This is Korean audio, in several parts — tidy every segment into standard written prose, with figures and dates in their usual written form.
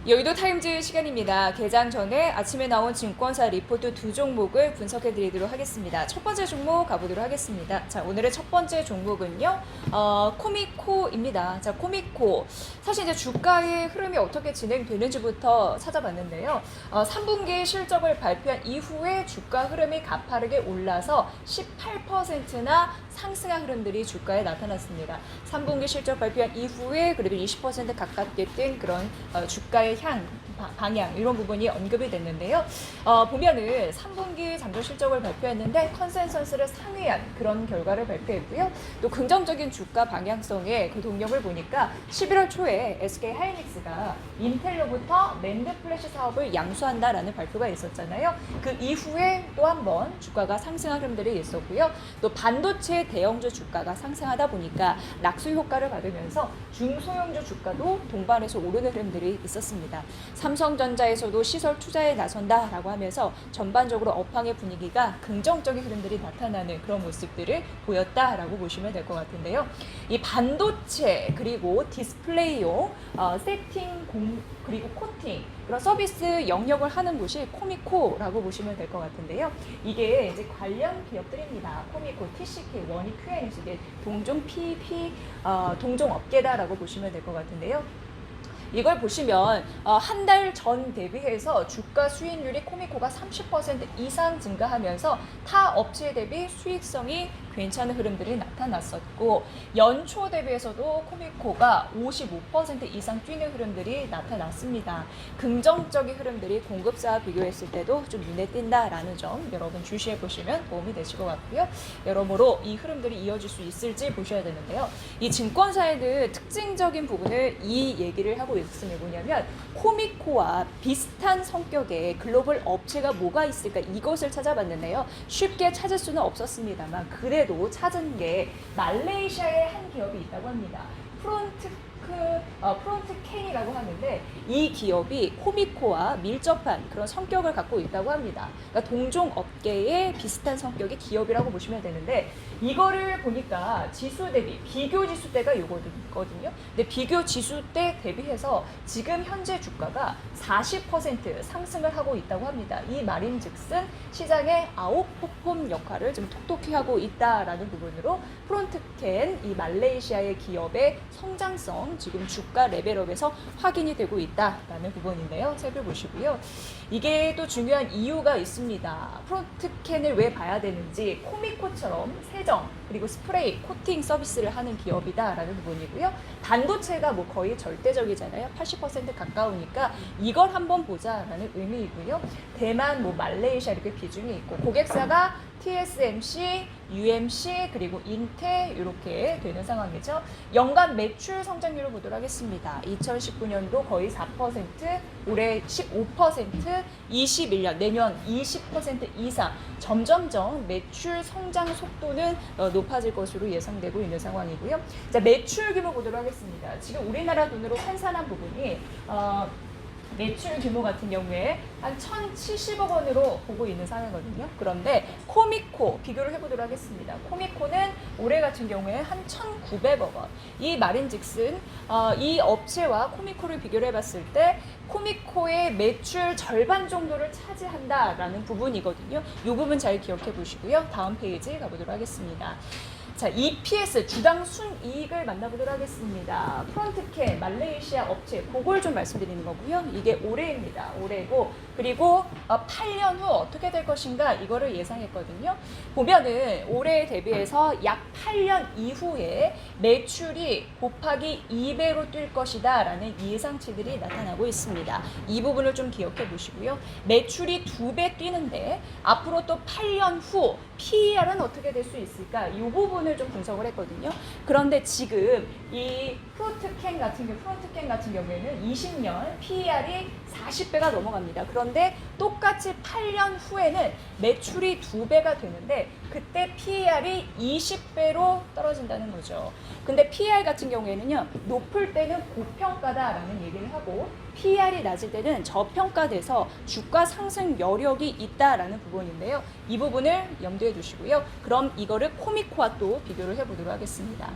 여의도 타임즈 시간입니다. 개장 전에 아침에 나온 증권사 리포트 두 종목을 분석해 드리도록 하겠습니다. 첫 번째 종목 가보도록 하겠습니다. 자, 오늘의 첫 번째 종목은요, 코미코입니다. 자, 코미코. 사실 이제 주가의 흐름이 어떻게 진행되는지부터 찾아봤는데요. 3분기 실적을 발표한 이후에 주가 흐름이 가파르게 올라서 18%나 상승한 흐름들이 주가에 나타났습니다. 3분기 실적 발표한 이후에 그래도 20% 가깝게 뛴 그런 주가의 방향 이런 부분이 언급이 됐는데요. 보면은 3분기 잠정 실적을 발표했는데 컨센서스를 상회한 그런 결과를 발표했고요. 또 긍정적인 주가 방향성의 그 동력을 보니까 11월 초에 SK 하이닉스가 인텔로부터 낸드 플래시 사업을 양수한다라는 발표가 있었잖아요. 그 이후에 또 한 번 주가가 상승한 흐름들이 있었고요. 또 반도체 대형주 주가가 상승하다 보니까 낙수 효과를 받으면서 중소형주 주가도 동반해서 오르는 흐름들이 있었습니다. 삼성전자에서도 시설 투자에 나선다라고 하면서 전반적으로 업황의 분위기가 긍정적인 흐름들이 나타나는 그런 모습들을 보였다라고 보시면 될 것 같은데요. 이 반도체 그리고 디스플레이용 세팅 그리고 코팅 그런 서비스 영역을 하는 곳이 코미코라고 보시면 될 것 같은데요. 이게 이제 관련 기업들입니다. 코미코, TCK, 원익, QNX 이게 동종 PP 동종 업계다라고 보시면 될 것 같은데요. 이걸 보시면 한 달 전 대비해서 주가 수익률이 코미코가 30% 이상 증가하면서 타 업체 대비 수익성이 괜찮은 흐름들이 나타났었고 연초 대비해서도 코미코가 55% 이상 뛰는 흐름들이 나타났습니다. 긍정적인 흐름들이 공급사와 비교했을 때도 좀 눈에 띈다라는 점 여러분 주시해 보시면 도움이 되실 것 같고요. 여러모로 이 흐름들이 이어질 수 있을지 보셔야 되는데요. 이 증권사에는 특징적인 부분을 이 얘기를 하고 있으면 뭐냐면 코미코와 비슷한 성격의 글로벌 업체가 뭐가 있을까 이것을 찾아봤는데요. 쉽게 찾을 수는 없었습니다만 그래도 찾은 게 말레이시아의 한 기업이 있다고 합니다. 프론트캔이라고 하는데 이 기업이 코미코와 밀접한 그런 성격을 갖고 있다고 합니다. 그러니까 동종 업계의 비슷한 성격의 기업이라고 보시면 되는데 이거를 보니까 지수 대비 비교 지수 때가 요거든요. 근데 비교 지수 때 대비해서 지금 현재 주가가 40% 상승을 하고 있다고 합니다. 이 말인즉슨 시장의 아웃퍼폼 역할을 좀 톡톡히 하고 있다라는 부분으로 프론트캔 이 말레이시아의 기업의 성장성 지금 주가 레벨업에서 확인이 되고 있다라는 부분인데요. 살펴보시고요. 이게 또 중요한 이유가 있습니다. 프론트캔을 왜 봐야 되는지 코미코처럼 세정 그리고 스프레이 코팅 서비스를 하는 기업이다라는 부분이고요. 반도체가 뭐 거의 절대적이잖아요. 80% 가까우니까 이걸 한번 보자라는 의미이고요. 대만, 뭐 말레이시아 이렇게 비중이 있고 고객사가 TSMC, UMC 그리고 인텔 이렇게 되는 상황이죠. 연간 매출 성장률을 보도록 하겠습니다. 2019년도 거의 4%, 올해 15%, 21년 내년 20% 이상 점점점 매출 성장 속도는 높아질 것으로 예상되고 있는 상황이고요. 자, 매출 규모 보도록 하겠습니다. 지금 우리나라 돈으로 환산한 부분이 매출 규모 같은 경우에 한 1,070억 원으로 보고 있는 상황이거든요. 그런데 코미코 비교를 해보도록 하겠습니다. 코미코는 올해 같은 경우에 한 1,900억 원. 이 말인즉슨 이 업체와 코미코를 비교를 해봤을 때 코미코의 매출 절반 정도를 차지한다라는 부분이거든요. 이 부분 잘 기억해 보시고요. 다음 페이지 가보도록 하겠습니다. 자, EPS 주당 순이익을 만나보도록 하겠습니다. 프론트캔 말레이시아 업체 그걸 좀 말씀드리는 거고요. 이게 올해입니다. 올해고 그리고 8년 후 어떻게 될 것인가 이거를 예상했거든요. 보면은 올해 대비해서 약 8년 이후에 매출이 곱하기 2배로 뛸 것이다 라는 예상치들이 나타나고 있습니다. 이 부분을 좀 기억해 보시고요. 매출이 2배 뛰는데 앞으로 또 8년 후 PER은 어떻게 될 수 있을까? 이 부분을 좀 분석을 했거든요. 그런데 지금 이 프론트캔 같은 경우에는 20년 PER이 40배가 넘어갑니다. 그런데 똑같이 8년 후에는 매출이 2배가 되는데 그때 PER이 20배로 떨어진다는 거죠. 근데 PER 같은 경우에는요. 높을 때는 고평가다라는 얘기를 하고 PER이 낮을 때는 저평가돼서 주가 상승 여력이 있다라는 부분인데요. 이 부분을 염두에 두시고요. 그럼 이거를 코미코와 또 비교를 해보도록 하겠습니다.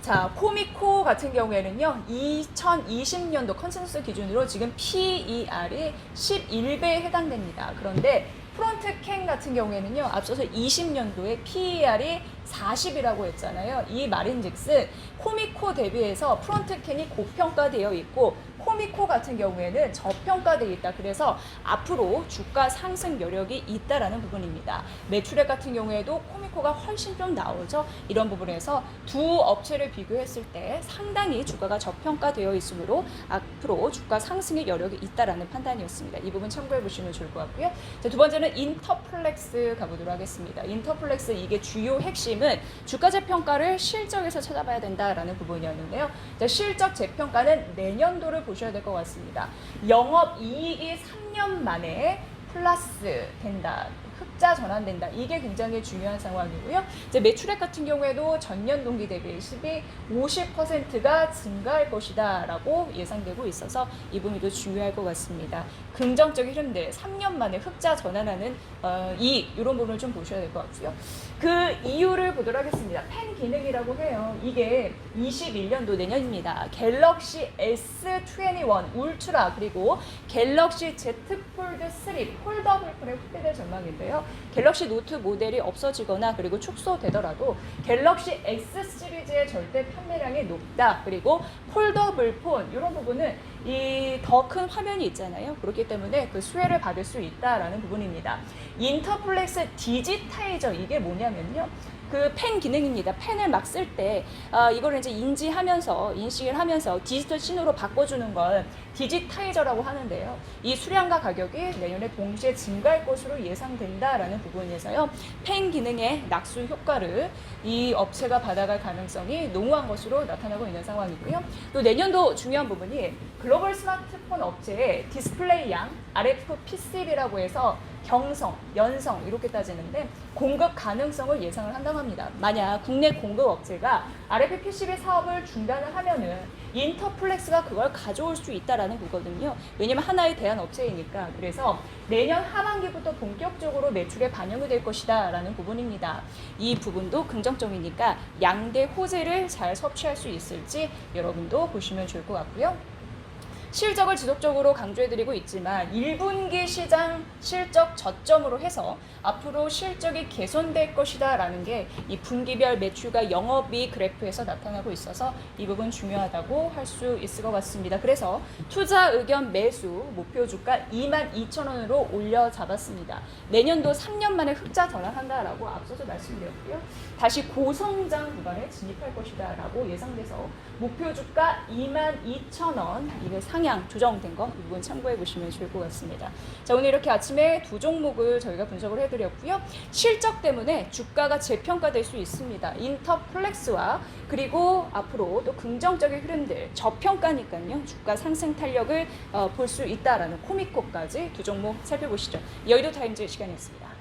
자, 코미코 같은 경우에는요, 2020년도 컨센서스 기준으로 지금 PER이 11배에 해당됩니다. 그런데 프론트캔 같은 경우에는요, 앞서서 20년도에 PER이 40이라고 했잖아요. 이 말인즉슨 코미코 대비해서 프론트캔이 고평가되어 있고 코미코 같은 경우에는 저평가되어 있다. 그래서 앞으로 주가 상승 여력이 있다라는 부분입니다. 매출액 같은 경우에도 코미코가 훨씬 좀 나오죠. 이런 부분에서 두 업체를 비교했을 때 상당히 주가가 저평가되어 있으므로 앞으로 주가 상승의 여력이 있다라는 판단이었습니다. 이 부분 참고해 보시면 좋을 것 같고요. 자, 두 번째는 인터플렉스 가보도록 하겠습니다. 인터플렉스 이게 주요 핵심은 주가 재평가를 실적에서 찾아봐야 된다라는 부분이었는데요. 자, 실적 재평가는 내년도를 보셔야 될 것 같습니다. 영업이익이 3년 만에 플러스 된다. 흑자 전환된다. 이게 굉장히 중요한 상황이고요. 이제 매출액 같은 경우에도 전년 동기 대비 50%가 증가할 것이다 라고 예상되고 있어서 이 부분도 중요할 것 같습니다. 긍정적인 흐름들, 3년 만에 흑자 전환하는 이익 이런 부분을 좀 보셔야 될 것 같고요. 그 이유를 보도록 하겠습니다. 펜 기능이라고 해요. 이게 21년도 내년입니다. 갤럭시 S21 울트라 그리고 갤럭시 Z 폴드 3 폴더블 폰의 확대될 전망인데요. 갤럭시 노트 모델이 없어지거나 그리고 축소되더라도 갤럭시 X 시리즈의 절대 판매량이 높다. 그리고 폴더블 폰 이런 부분은 이 더 큰 화면이 있잖아요. 그렇기 때문에 그 수혜를 받을 수 있다라는 부분입니다. 인터플렉스 디지타이저 이게 뭐냐면요. 그 펜 기능입니다. 펜을 막 쓸 때 이걸 이제 인식을 하면서 디지털 신호로 바꿔주는 걸 디지타이저라고 하는데요. 이 수량과 가격이 내년에 동시에 증가할 것으로 예상된다라는 부분에서요. 펜 기능의 낙수 효과를 이 업체가 받아갈 가능성이 농후한 것으로 나타나고 있는 상황이고요. 또 내년도 중요한 부분이 글로벌 스마트폰 업체의 디스플레이 양 RF PCB라고 해서 경성, 연성 이렇게 따지는데 공급 가능성을 예상을 한다고 합니다. 만약 국내 공급 업체가 RF PCB 사업을 중단을 하면은 인터플렉스가 그걸 가져올 수 있다라는 거거든요. 왜냐면 하나의 대한 업체이니까. 그래서 내년 하반기부터 본격적으로 매출에 반영이 될 것이다 라는 부분입니다. 이 부분도 긍정적이니까 양대 호재를 잘 섭취할 수 있을지 여러분도 보시면 좋을 것 같고요. 실적을 지속적으로 강조해드리고 있지만 1분기 시장 실적 저점으로 해서 앞으로 실적이 개선될 것이다 라는 게 이 분기별 매출과 영업이익 그래프에서 나타나고 있어서 이 부분 중요하다고 할 수 있을 것 같습니다. 그래서 투자 의견 매수 목표 주가 22,000원으로 올려 잡았습니다. 내년도 3년 만에 흑자 전환한다라고 앞서서 말씀드렸고요. 다시 고성장 구간에 진입할 것이다 라고 예상돼서 목표 주가 22,000원 이게 상향 조정된 거 이 부분 참고해 보시면 좋을 것 같습니다. 자, 오늘 이렇게 아침에 두 종목을 저희가 분석을 해드렸고요. 실적 때문에 주가가 재평가될 수 있습니다. 인터플렉스와 그리고 앞으로 또 긍정적인 흐름들 저평가니까요. 주가 상승 탄력을 볼 수 있다라는 코미코까지 두 종목 살펴보시죠. 여의도 타임즈 시간이었습니다.